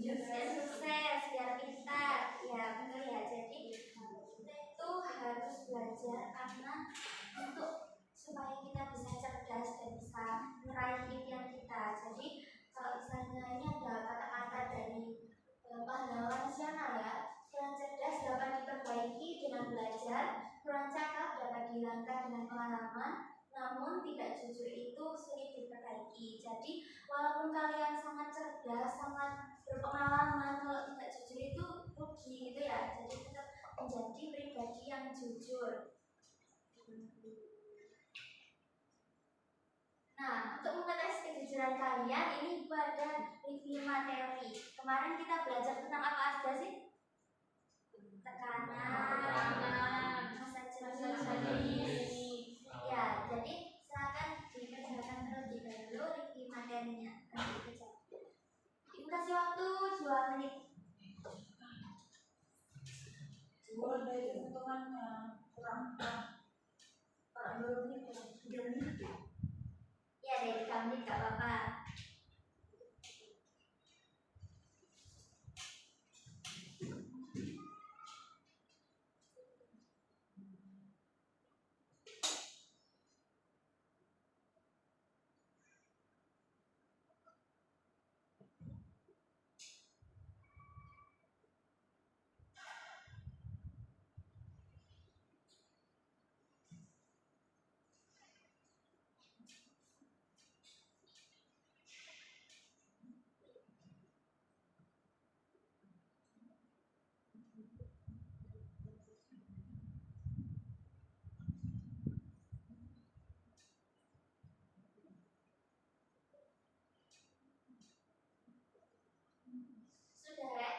biar sukses, biar pintar. Ya betul ya. Jadi kita itu harus belajar karena untuk supaya kita bisa cerdas dan bisa meraih impian kita. Jadi kalau misalnya ini ada kata-kata dari pahlawan nasional ya, yang cerdas dapat diperbaiki dengan belajar, kurang cakap dapat dihilangkan dengan pengalaman, namun tidak jujur itu sulit diperbaiki. Jadi walaupun kalian sangat cerdas, sangat berpengalaman, kalau tidak jujur itu rugi gitu ya. Jadi tetap menjadi pribadi yang jujur. Nah, untuk mengetes kejujuran kalian, ini pada review materi. Kemarin kita belajar tentang apa aja sih? Tekanan, masa jenis. Ya, jadi silakan dikerjakan terlebih dahulu review materinya. Ibu kasih waktu 2 menit. Dua dari hitungannya kurang 2 menit, 3 menit. Ya, dari 3 menit gak apa-apa. Sudah ya?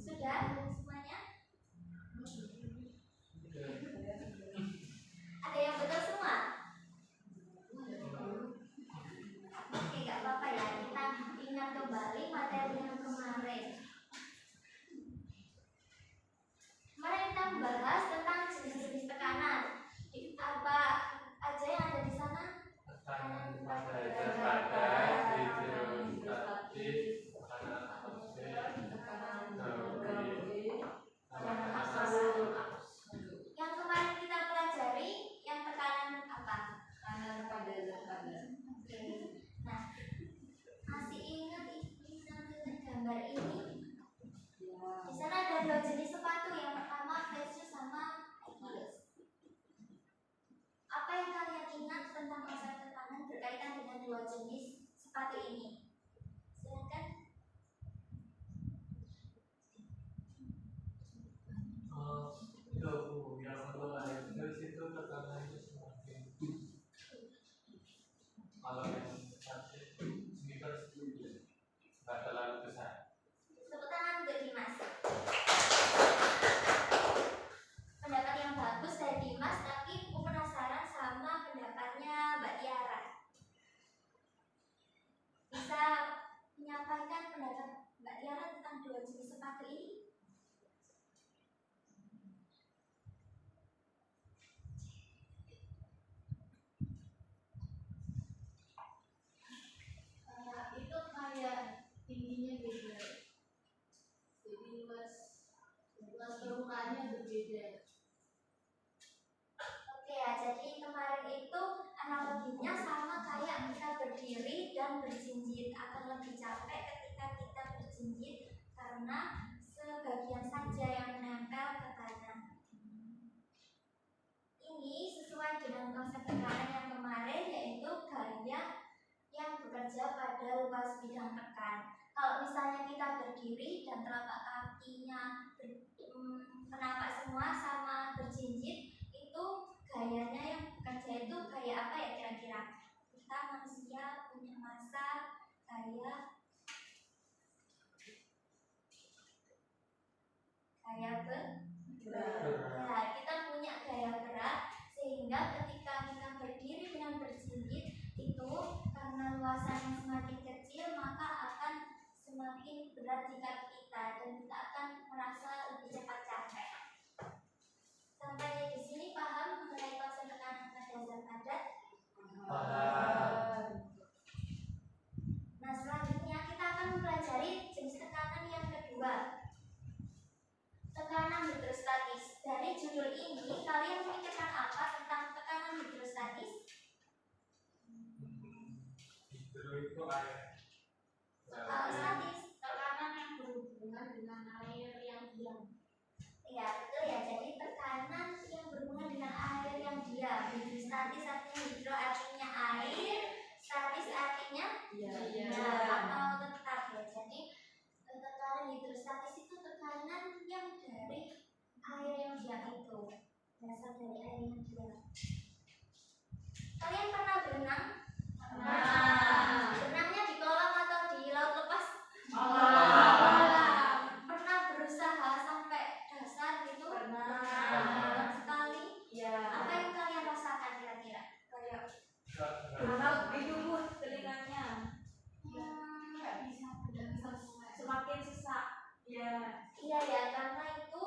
Sudah semuanya? Ada yang betul semua? Oke, gak apa-apa ya. Kita ingat kembali materi yang kemarin. Kemarin kita membahas tentang jenis-jenis tekanan. Apa aja yang ada di sana? Tekanan pada hidrostatik, tekanan atmosfer, Yang kemarin kita pelajari yang tekanan apa? Tekanan pada zat. Oke. Nah, masih ingat gambar ini? Ya. Di sana ada 2 jenis sepatu, yang pertama flat shoes sama heels. Apa yang kalian ingat tentang masalah tekanan berkaitan dengan 2 jenis sepatu ini? Silakan. Itu Bu, yang untuk air itu tekanannya semakin. Kalau yang sneakers nggak terlalu besar. Tepuk tangan untuk Dimas. Pendapat yang bagus dari Dimas, tapi aku penasaran sama pendapatnya Mbak Tiara. Bisa menyampaikan pendapat Mbak Tiara tentang 2 jenis sepatu ini? Itu kayak tingginya beda, jadi luas permukaannya berbeda. Oke ya, jadi kemarin itu analoginya sama kayak kita berdiri dan berjinjit, akan lebih capek ketika kita berjinjit karena sebagian saja yang menempel ke tanah. Ini sesuai dengan konsep tekanan yang kemarin, yaitu gaya yang bekerja pada luas bidang tekan. Kalau misalnya kita berdiri dan telapak kakinya menapak semua sama berjinjit, itu gayanya yang bekerja itu gaya apa ya kira-kira? Kita manusia punya massa gaya berat. Ya, kita punya gaya berat, sehingga ketika kita berdiri dengan berjinjit itu karena luasannya semakin kecil maka akan semakin berat jika kita, dan kita akan merasa lebih cepat capek. Sampai di sini paham mengenai konsep tekanan pada zat padat? Nah, selanjutnya kita akan mempelajari jenis tekanan yang kedua, tekanan hidrostatis. Dari judul ini kalian memikirkan apa tentang tekanan hidrostatis? Hidro itu air. Statis, Tekanan yang berhubungan dengan air yang diam. ya betul ya. Jadi tekanan yang berhubungan dengan air yang diam. Hidrostatis artinya hidro artinya air, statis artinya atau tetap ya. Jadi tekanan hidrostatis itu tekanan yang dari air yang diam itu, berasal dari air yang diam. Kalian pernah berenang? Berenangnya di kolam atau di laut lepas? Pernah berusaha sampai dasar gitu? Pernah sekali. Apa yang kalian rasakan kira-kira? Kalau didubur telinganya Nggak bisa. semakin sesak. Iya ya, karena itu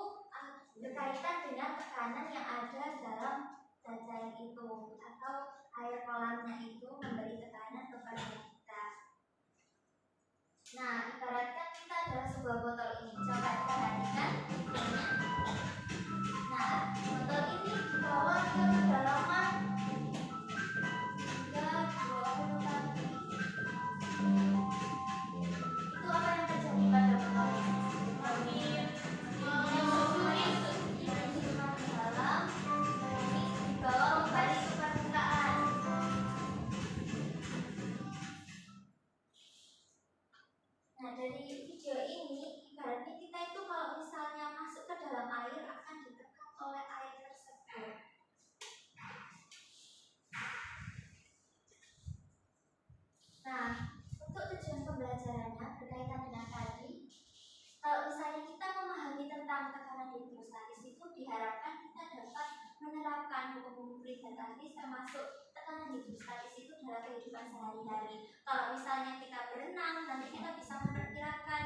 berkaitan dengan tekanan yang ada dalam zat cair itu, atau air kolamnya itu memberi tekanan kepada kita. Nah, ibaratkan kita adalah sebuah botol ini. Coba perhatikan bentuknya. Nah, botol ini dibawa ke kedalaman 320 kaki. Itu apa yang terjadi pada botol ini? Nah, dari video ini ibaratnya kita itu kalau misalnya masuk ke dalam air akan ditekan oleh air tersebut. Nah, untuk tujuan pembelajarannya berkaitan dengan tadi, kalau misalnya kita memahami tentang tekanan hidrostatis itu diharapkan kita dapat menerapkan hukum-hukum hidrostatis termasuk tekanan hidrostatis itu dalam kehidupan sehari-hari. Kalau misalnya kita berenang, nanti kita bisa memperkirakan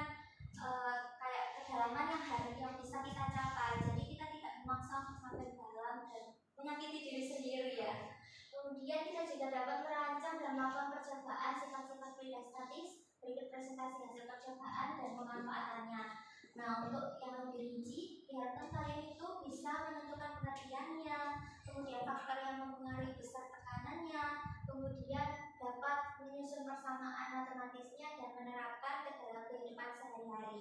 kayak kedalaman yang bisa kita capai. Jadi kita tidak memaksa untuk sampai dalam dan menyakiti diri sendiri ya. Kemudian kita juga dapat merancang dan melakukan percobaan sifat-sifat hidrostatis. Berikut presentasi hasil percobaan dan pemanfaatannya. Nah, untuk yang lebih rinci, biarkan kalian itu bisa menentukan pengertiannya, kemudian faktor yang mempengaruhi besar tekanannya, kemudian dapat menyusun persamaan matematisnya dan menerapkan ke dalam kehidupan sehari-hari.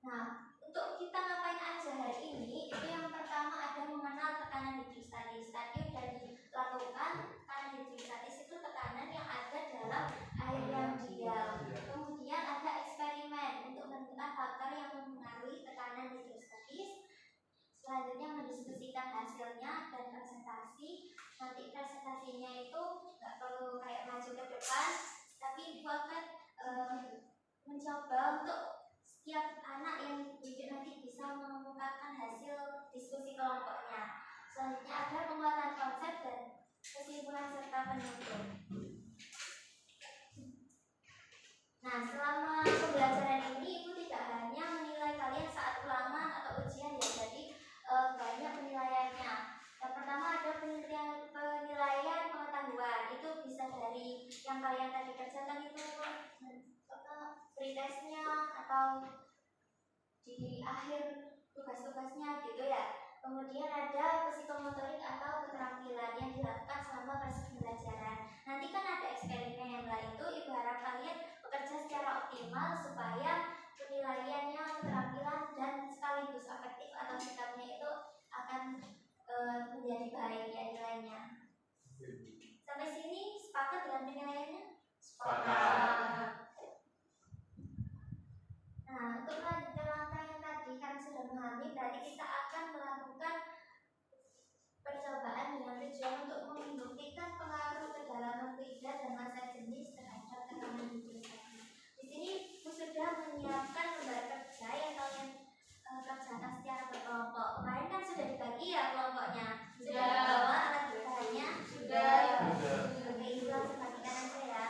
Nah, untuk kita ngapain aja hari ini, itu yang pertama ada mengenal tekanan hidrostatis. Tadi sudah dilakukan. Tekanan hidrostatis itu tekanan yang ada dalam air yang diam. Kemudian ada eksperimen untuk menentukan faktor yang mempengaruhi tekanan hidrostatis. Selanjutnya mendiskusikan hasilnya dan presentasi. Nanti presentasinya itu nggak perlu kayak maju ke depan, tapi Ibu akan mencoba untuk setiap anak yang nanti bisa mengemukakan hasil diskusi kelompoknya. Selanjutnya ada penguatan konsep dan kesimpulan serta penutup. Nah, selama pembelajaran ini Ibu tidak hanya menilai kalian saat ulangan atau ujian ya, jadi banyak penilaiannya. Yang pertama ada penilaian pengetahuan, itu bisa dari yang kalian tadi kerjakan itu pretestnya atau di akhir tugas-tugasnya gitu ya. Kemudian ada semuanya? Sudah. Bawa alat bahannya? Sudah. Sudah. Oke, ibu langsung bagikan aja ya.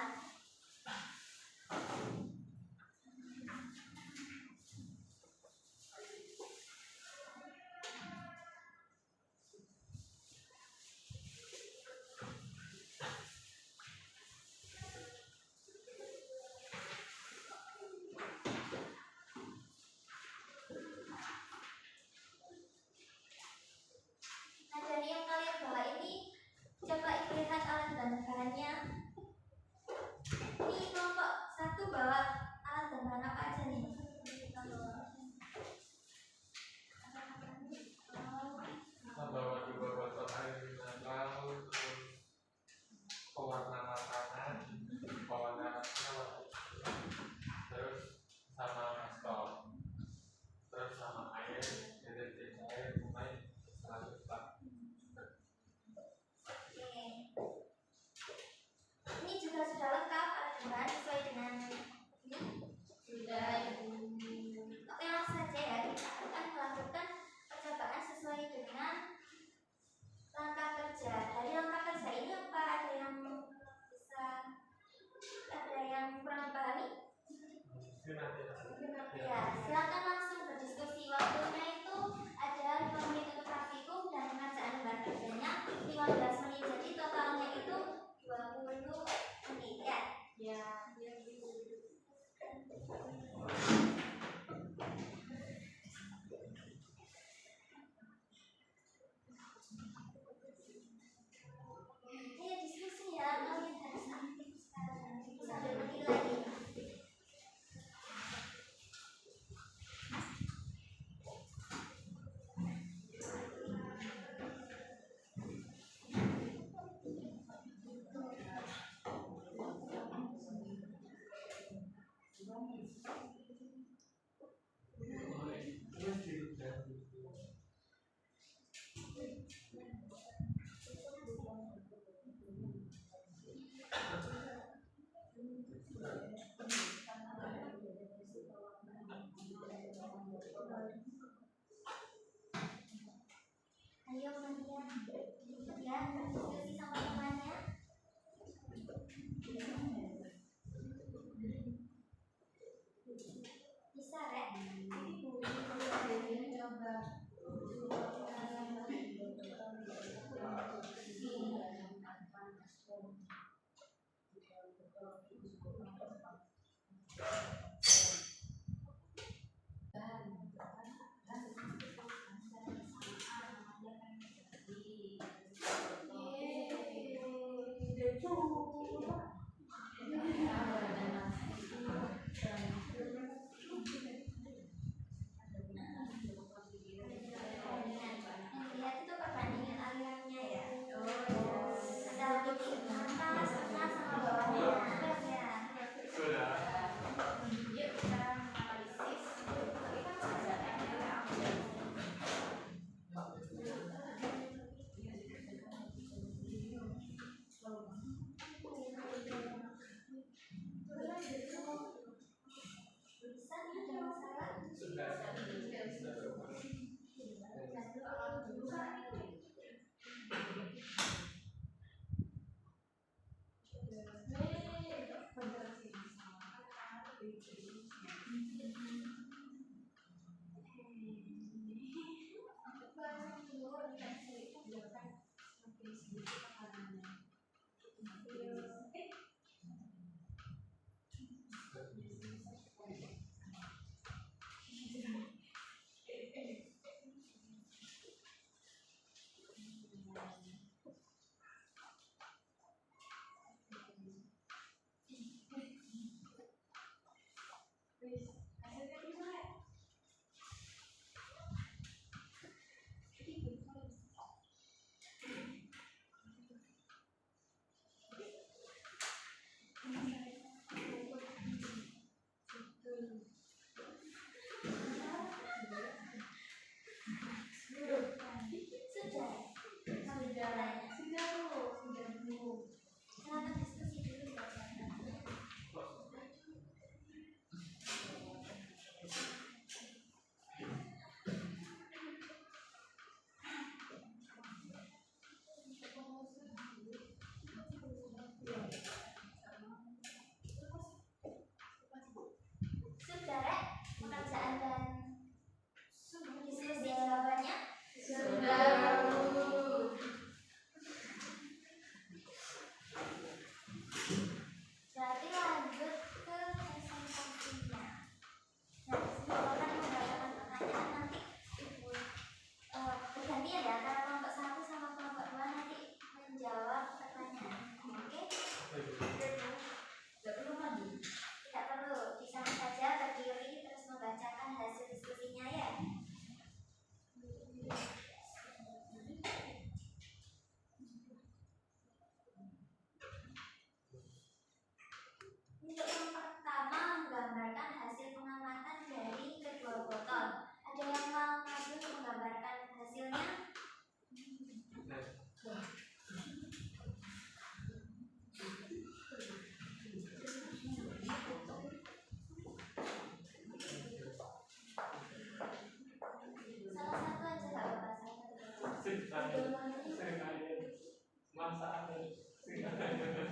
Nah, dari yang kalian bawa ini, coba ibu lihat alat bahan-bahannya. Ini kelompok satu bawa alat bahan apa aja nih? Kita bawa 2 botol air mineral, terus pewarna makanan, pewarna rasa, terus sama stop, terus sama air, deterjen air, pemain selalu tak. Oke. Ini juga sudah lengkap alat bahan sesuai dengan ini. Sudah, Ibu. Oke, langsung saja ya, kita akan melakukan percobaan sesuai dengan langkah kerja. Dari langkah kerja ini apa ada yang bisa, ada yang kurang dipahami? Mungkin nanti Ya, silakan langsung berdiskusi. Waktunya itu ada 5 menit untuk praktikum dan pengerjaan lembar kerjanya 15 menit. Jadi totalnya itu 20 menit ya. Ya, biar Ibu. Ayo diskusi ya, kalian harus aktif sekarang sambil menilai. Ayo kalian ya berdiskusi sama temannya. Bisa Rek? Yang dilihat itu perbandingan alirannya ya. Antara titik atas, tengah sama bawahnya. Ya. sudah. Yuk, kita menganalisis. Tapi kan Bisa ada masalah? Sudah. Sering air. Masak air. Sering air.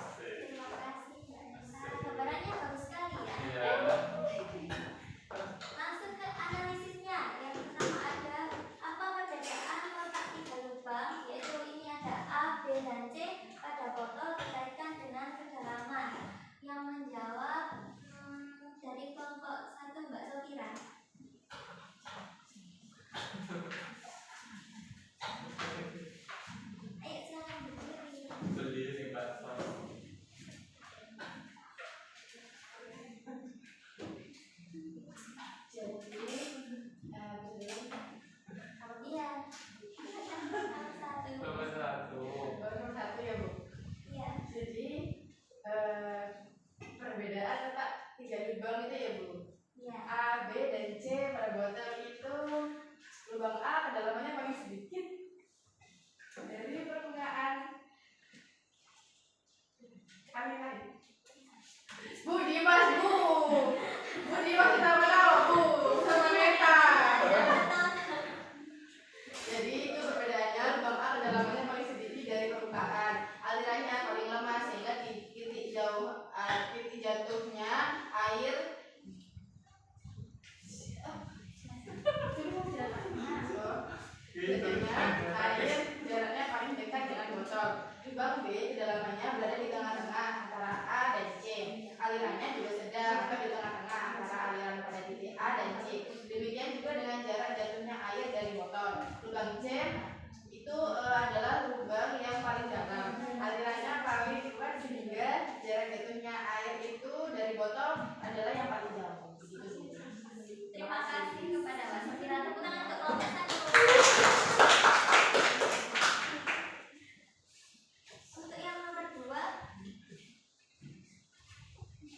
Terima kasih Mbak Nisa. Gambarannya bagus sekali ya. Iya. Langsung ke analisisnya. Yang pertama ada apa perbedaan kotak 3 lubang, yaitu ini ada A, B, dan C pada botol dikaitkan dengan kedalaman. Yang menjawab dari kelompok 1 Mbak Sofira. Ayo silakan berdiri. Berdiri Mbak Sof. Iya. Nomor 1. Nomor 1. Nomor 1 ya Bu. Iya. Jadi perbedaan letak 3 lubang itu ya Bu. Iya. A, B, dan C pada botol itu lubang A kedalamannya paling sedikit dari permukaan. Kali. Bu Dimas Bu. Bu Dimas kita tahu Bu sama Meta. Jadi itu perbedaannya lubang A kedalamannya paling sedikit dari permukaan. Alirannya paling lemah sehingga titik jatuhnya air jaraknya paling dekat dengan botol. Lubang B kedalamannya berada di tengah-tengah antara A dan C. Alirannya juga sedang atau di tengah-tengah antara aliran pada titik A dan C. Demikian juga dengan jarak jatuhnya air dari botol. Lubang C itu adalah lubang yang paling dalam. Alirannya paling kuat sehingga jarak jatuhnya air itu dari botol adalah yang paling jauh. Begitu. Terima kasih kepada Mbak Sofira. Tepuk tangan untuk kelompok 1. Untuk yang nomor 2,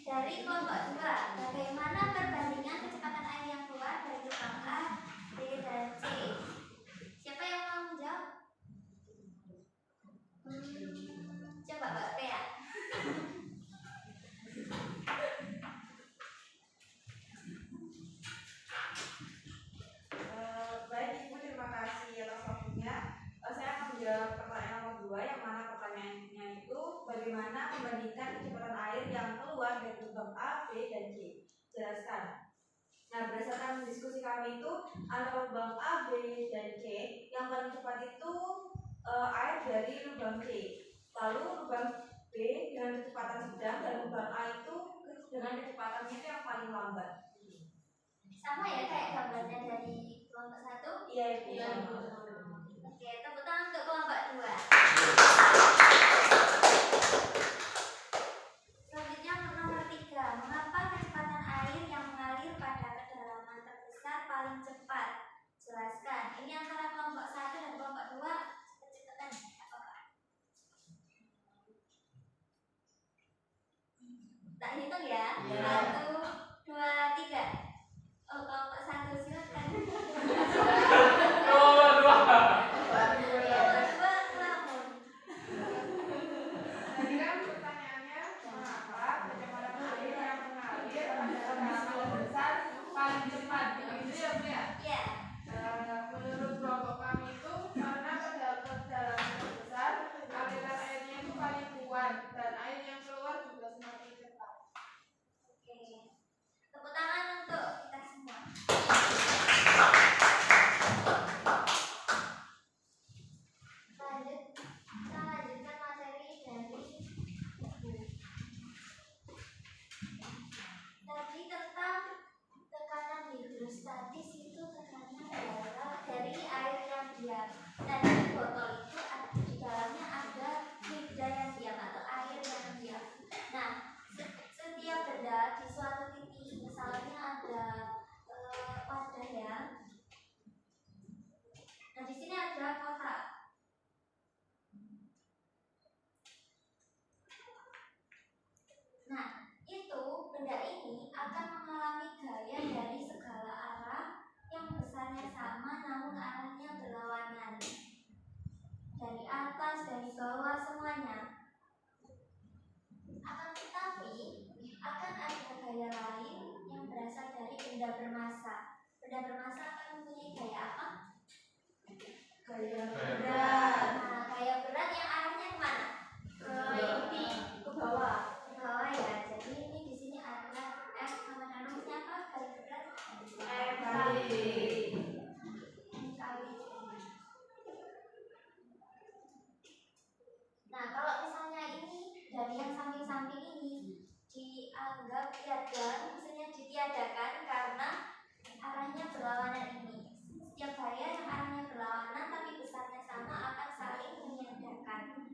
dari kelompok 2, bagaimana perbandingan kecepatan air yang keluar dari lubang A, B, dan C? Siapa yang mau menjawab? Coba Mbak Pea. Baik Ibu, terima kasih atas waktunya. Saya akan menjawab pertanyaan nomor 2, yang mana pertanyaannya itu bagaimana membandingkan kecepatan air yang keluar dari lubang A, B, dan C. Jelaskan. Nah, berdasarkan diskusi kami itu antara lubang A, B, dan C, yang paling cepat itu air dari lubang C. Lalu lubang B dengan kecepatan sedang dan lubang A itu dengan kecepatannya itu yang paling lambat. Sama ya kayak gambarnya dari kelompok 1? Iya, Ibu. Iya, Ibu. Oke, tepuk tangan untuk kelompok 2. Selanjutnya untuk nomor 3, mengapa kecepatan air yang mengalir pada kedalaman terbesar paling cepat? Jelaskan. Ini antara kelompok 1 dan kelompok 2. Cepat-cepatan. Tak hitung ya. Iya. 1, 2, 3. Oh, kelompok 1 silakan. Nomor 2. Kelompok 2 melamun. Tadi kan pertanyaannya mengapa kecepatan air yang mengalir pada kedalaman besar paling cepat? Begitu ya Bu ya? Iya. Menurut kelompok kami itu karena pada kedalaman besar aliran airnya itu paling kuat dan air yang keluar juga semakin cepat. Oke. Akan tetapi akan ada gaya lain yang berasal dari benda bermassa. Benda bermassa akan mempunyai gaya apa? Gaya berat. Nah, gaya berat yang arahnya kemana? ke bawah. Ke bawah ya. Jadi ini di sini ada F sama dengan rumusnya apa? Gaya berat F kali kali. Nah, kalau misalnya ini dari yang samping-samping ini dianggap tiada, maksudnya ditiadakan karena arahnya berlawanan ini. Setiap gaya yang arahnya berlawanan tapi besarnya sama akan saling meniadakan.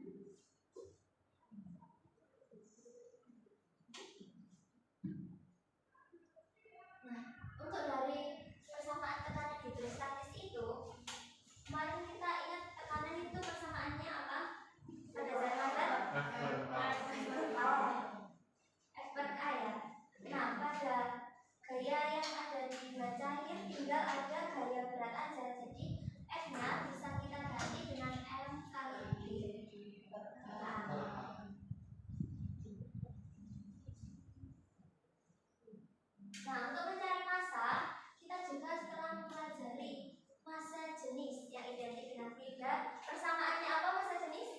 Nah, untuk dari persamaan tekanan hidrostatis itu, kemarin kita ingat tekanan itu persamaannya apa? Pada zaman F per A ya. Nah, pada gaya yang ada di dua cair tinggal ada gaya berat aja. Jadi F-nya bisa kita ganti dengan M kali G per A. Nah, untuk mencari massa, kita juga setelah mempelajari massa jenis yang identik dengan beda. Persamaannya apa massa jenis?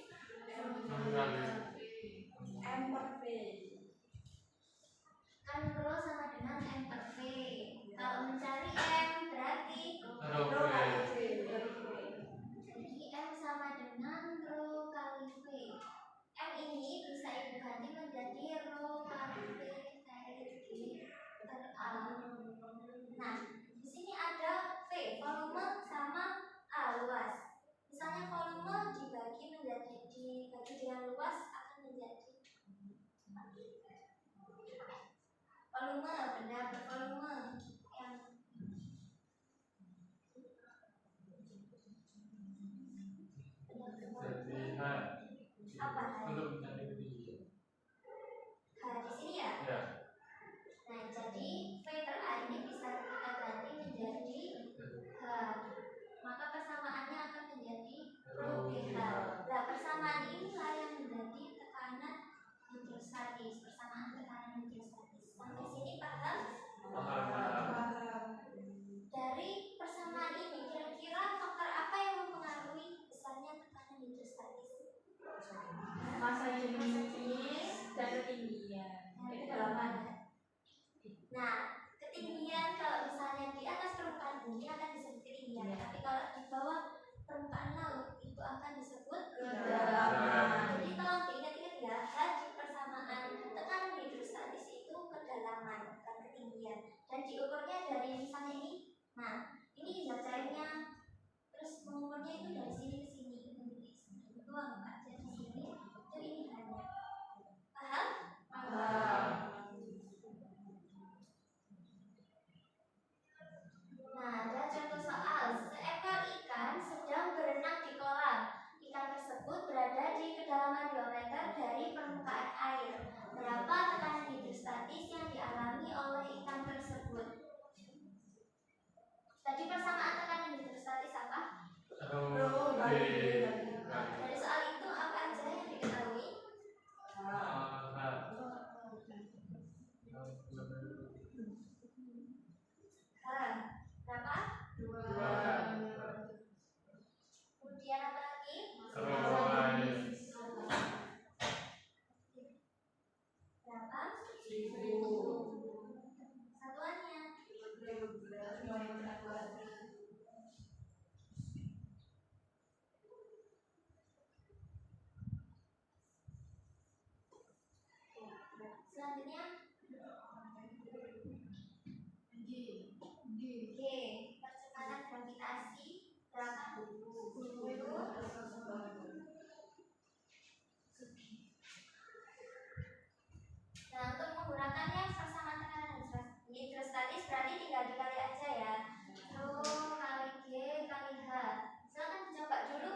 M per V. Kan rho sama dengan M per V. Kalau mencari M berarti Rho kali V. jadi M sama dengan rho kali V. M ini bisa ibu ganti menjadi rho kali V kali G per A. Nah, di sini ada V, volume sama A, luas. Misalnya volume dibagi dengan luas akan menjadi volume, benda bervolume yang Jadi apa? untuk mencari ketinggian. H di sini ya. Ya. Nah, jadi V per A ini bisa kita ganti menjadi H. Maka persamaannya akan menjadi rho GH. Nah, persamaan inilah yang menjadi tekanan hidrostatis. Persamaan tekanan hidrostatis. Sampai sini paham? Dari persamaan ini kira-kira faktor apa yang mempengaruhi besarnya tekanan hidrostatis? Massa jenis dan ketinggian. Kedalaman. Nah, ketinggian kalau misalnya di atas permukaan bumi akan disebut ketinggian, tapi kalau di bawah permukaan laut itu akan disebut kedalaman. Jadi tolong diingat-ingat ya, di persamaan tekanan hidrostatis itu kedalaman bukan ketinggian, dan diukurnya dari misalnya ini. Nah, ini zat cairnya, terus mengukurnya itu dari sini ke sini. Itu angka aja di sini. Itu ini hanya. Paham? Nah, ada contoh soal. Seekor ikan sedang berenang di kolam. Ikan tersebut berada di kedalaman 2 meter dari permukaan air. Berapa tekanan hidrostatis yang dialami oleh ikan tersebut? Tadi persamaan tekanan hidrostatis apa? Rho G. Dari soal itu apa aja yang diketahui? Berapa? 2. Kemudian apa lagi? Berapa? 1000. Satuannya? Selanjutnya G, percepatan gravitasi berapa? 10. Nah, untuk menggunakannya persamaan tekanan hidrostatis berarti tinggal dikali aja ya. Rho kali G kali H. Silakan dicoba dulu.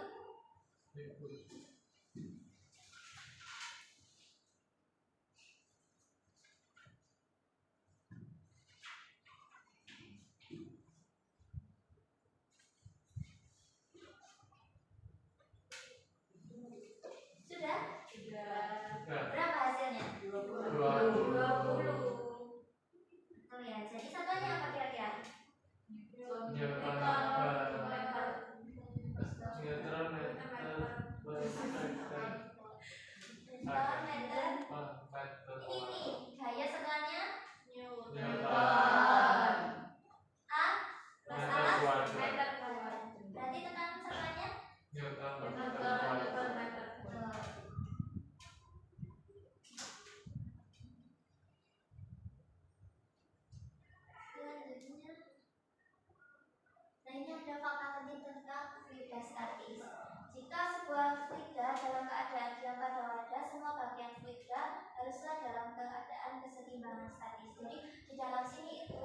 Jadi di dalam sini itu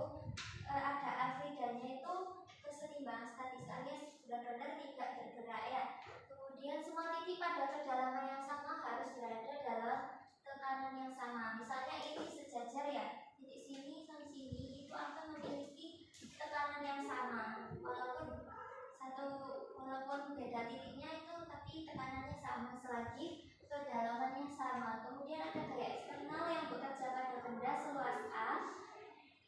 ada alfridanya itu keseimbangan statis alias benar-benar tidak bergerak ya. Kemudian semua titik pada kedalaman yang sama harus berada dalam tekanan yang sama. Misalnya ini sejajar ya, titik sini sampai sini itu akan memiliki tekanan yang sama. Walaupun beda titiknya itu, tapi tekanannya sama selagi kedalamannya sama. Kemudian ada gaya eksternal yang bekerja pada benda seluas A.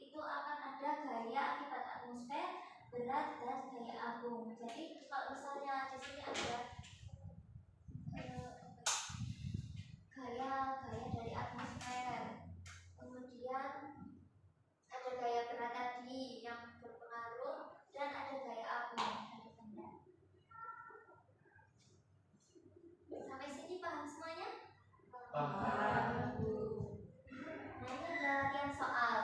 Itu akan ada gaya akibat atmosfer, berat, dan gaya agung. Jadi kalau misalnya di sini ada gaya dari atmosfer, kemudian ada gaya berat tadi yang berpengaruh, dan ada gaya agung dari benda. Sampai sini paham semuanya? Paham. Nah, ini adalah latihan soal.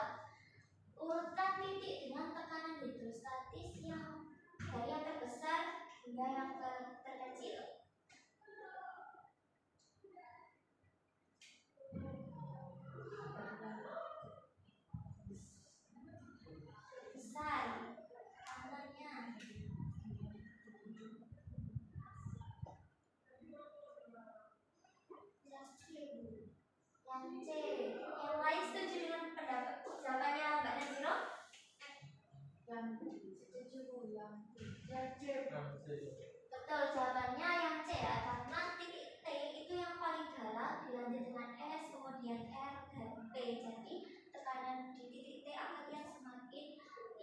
Urutan titik dengan tekanan hidrostatis yang dari yang terbesar hingga yang terkecil. Besar tangannya. Yang C. Yang lain setuju dengan pendapat jawabannya Mbak Naziro? Yang setuju yang C. Betul, jawabannya yang C ya, karena titik T itu yang paling dalam dilanjut dengan S, kemudian R dan P. Jadi tekanan di titik T akan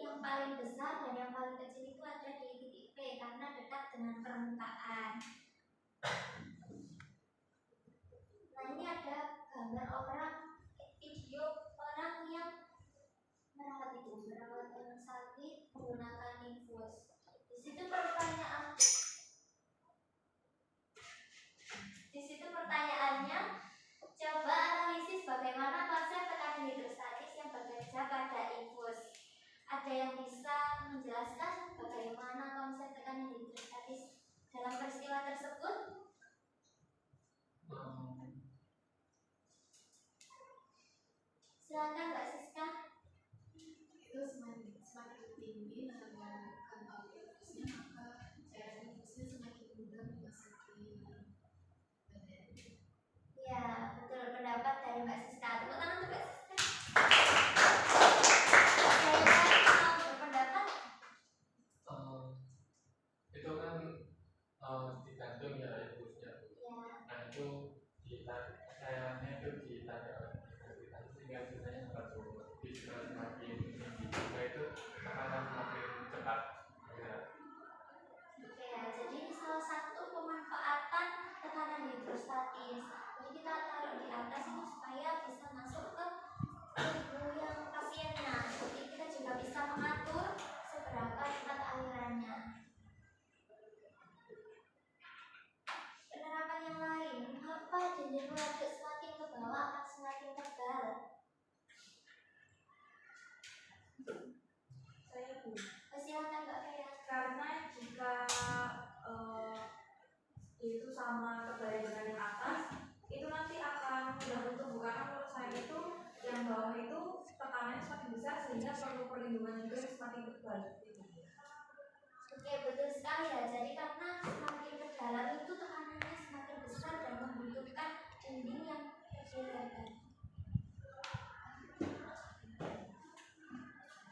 yang paling besar dan yang paling kecil itu ada di titik P karena dekat dengan permukaan. Nah, ini ada gambar video orang yang merawat yang sakit menggunakan infus. Di situ pertanyaannya, coba analisis bagaimana konsep tekanan hidrostatis yang bekerja pada infus. Ada yang bisa menjelaskan bagaimana konsep tekanan hidrostatis dalam peristiwa tersebut? Silakan Mbak Siska. Itu semakin tinggi menggunakan infusnya, maka cairan infusnya semakin mudah memasuki badan. Ya, betul pendapat dari Mbak Siska. Tepuk tangan untuk Mbak Siska. Saya mau berpendapat. Itu kan digantung ya infusnya. Ya. Nah itu cairannya itu ditarik sehingga sisanya semakin tinggi. Sehingga itu akan semakin cepat. Ya. Oke, ya, jadi ini salah satu pemanfaatan tekanan hidrostatis. Jadi kita taruh di atas ini supaya bisa masuk ke tubuh yang pasiennya. Jadi kita juga bisa mengatur seberapa cepat alirannya. Penerapan yang lain, mengapa dinding waduk semakin ke bawah akan semakin tebal? Saya Bu. Silakan Mbak Fea. Karena jika itu sama tebalnya dengan yang atas, itu nanti akan mudah untuk karena menurut saya itu yang bawah itu tekanannya semakin besar sehingga perlu perlindungan juga yang semakin tebal. Oke, betul sekali ya. Jadi karena semakin ke dalam itu tekanannya semakin besar dan membutuhkan dinding yang kecil.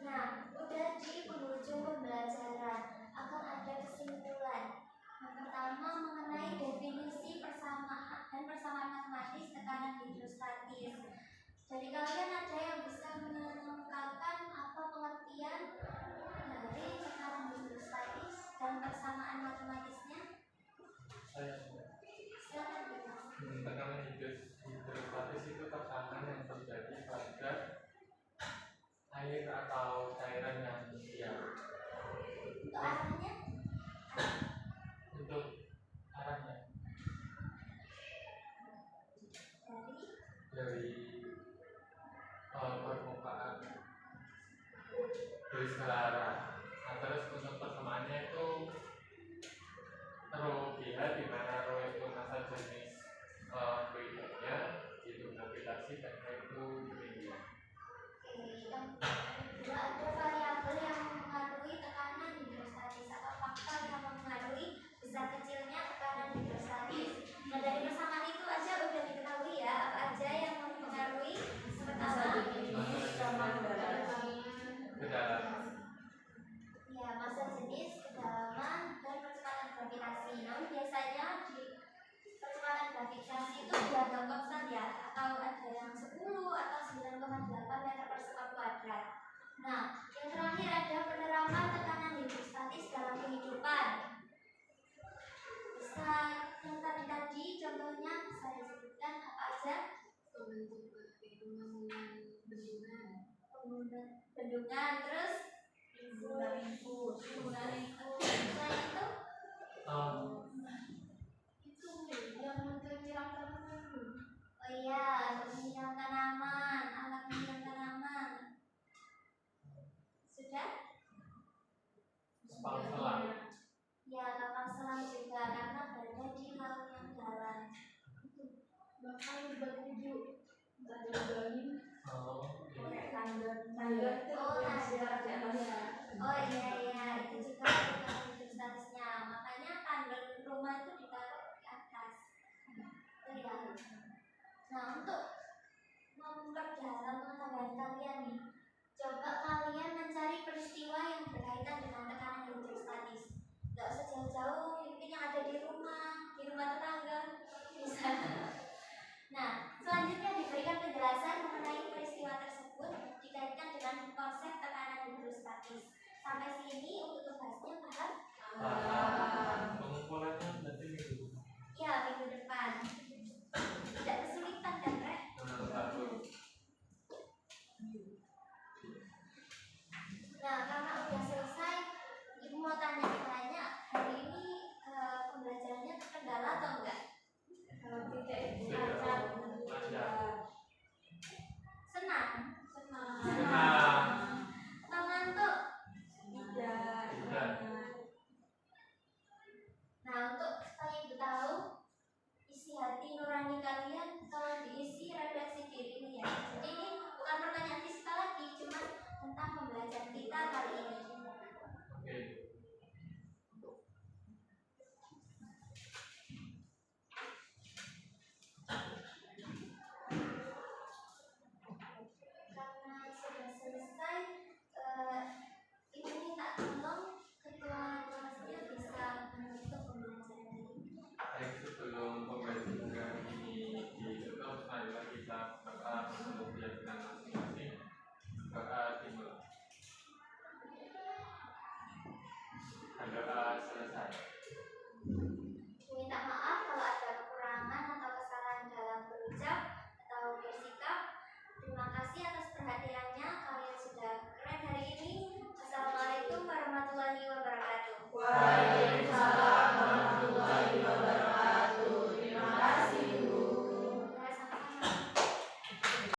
Nah, udah di penghujung pembelajaran akan ada kesimpulan. Yang pertama mengenai definisi persamaan dan persamaan matematis tekanan hidrostatis. Jadi kalian ada yang bisa mengungkapkan apa pengertian dari tekanan hidrostatis dan persamaan matematisnya? Silakan Bima. Tekanan hidrostatis itu tekanan yang terjadi pada air atau cairan yang diam. Untuk arahnya? Untuk arahnya dari permukaan dari segala arah. Nah, terus untuk persamaannya itu rho GH di mana rho itu massa jenis fluidnya, itu gravitasi dan itu ketinggian. Pembangunan bendungan, terus Pembangunan infus. pembangunan lingkungan. Selain itu Um,